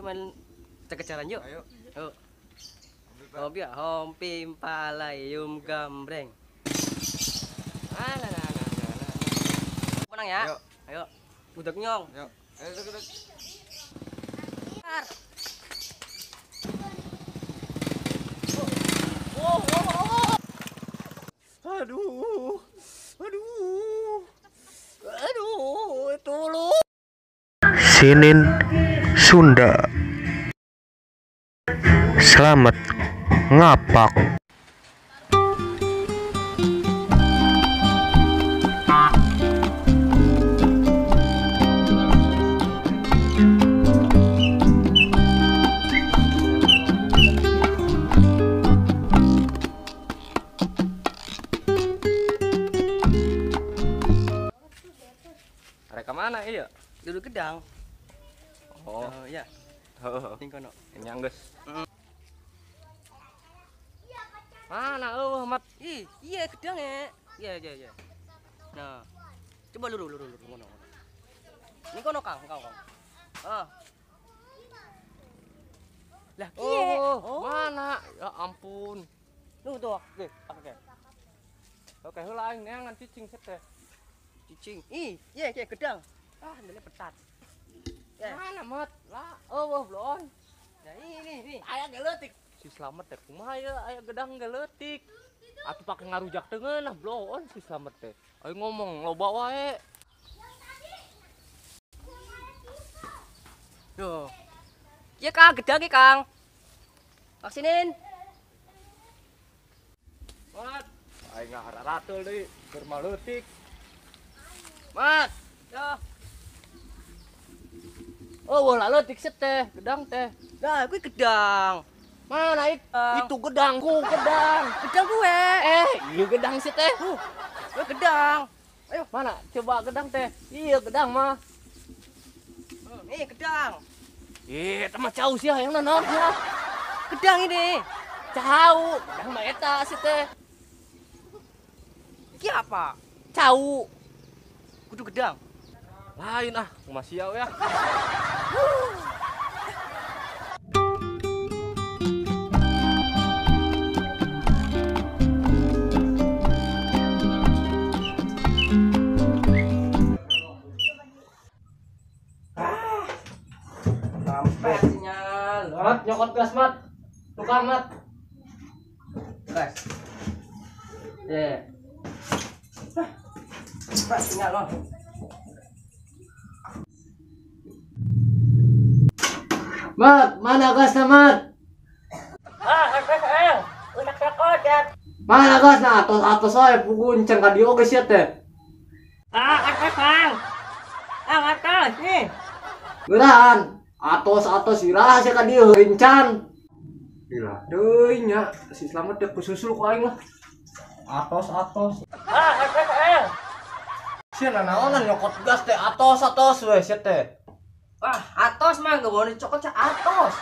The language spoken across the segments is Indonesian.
Yuk main cek-ceran yuk. Ayo. Yuk. Hobi ya, hompim palayum gambreng. Menang ya? Ayo. Ayo. Budak nyong. Ayo. Ayo duduk. Aduh. Aduh. Aduh, tolong. Sinin Sunda. Selamat ngapak. Reka mana iya? Duduk gedang. Oh, Ya. heeh. Ning kono. Nyangges. Mana mat? Ih, iya gedang ya. Iya. Nah. Coba luru ngono. Ning kono Kang. Ah. Lah, piye? Oh, mana? Ya ampun. Tunggu tuh. Oke. Oke, heula aing neangan cicing set teh. Cicing. Ih, iya gedang. Ah, ini petat. Ya. Mana mat? Lah, eueuh blon. Nah, ini. Aya geletik. Si Slamet teh kumaha ya aya gedang geletik. Atuh pake ngarujak teungeun nah blon si Slamet teh. Ayo ngomong loba wae. Duh. Iya Kang, gedang iki Kang. Maksinin. Mat, aing ngaratul deui keur maleutik. Mat. Ya. Oh, bola leutik set teh, gedang teh. Nah, kuwi gedang. Mana itu gedangku, gedang. Gedang gue. Iya gedang sih teh. Gue gedang. Ayo, mana? Coba gedang teh. Iya gedang mah. Nih gedang. Mah cau sih yang naon ya. Gedang ini. Cau, gedang mah eta sih teh. Iki apa? Cau. Kudu gedang. Lain ah, masih siau ya. Sampai sinyal. Mat, nyokot gas mat. Tukang mat. Guys. Sampai sinyal loh. Mat, mana gasnya mat? Udah kekodat. Mana gasnya? Atos wae pugunceng ka dieu geus ya teh. Kang. Atas nih. Geurahan. Atos iraha sia ka dieu rincan. Gila, deui nya si Slamet teh kususul ku aing lah. Atos. Sia naonan nyokot gas teh atos we sia teh. Atos mah gak boleh cokot atos.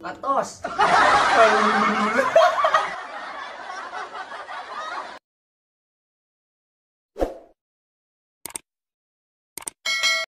Atos.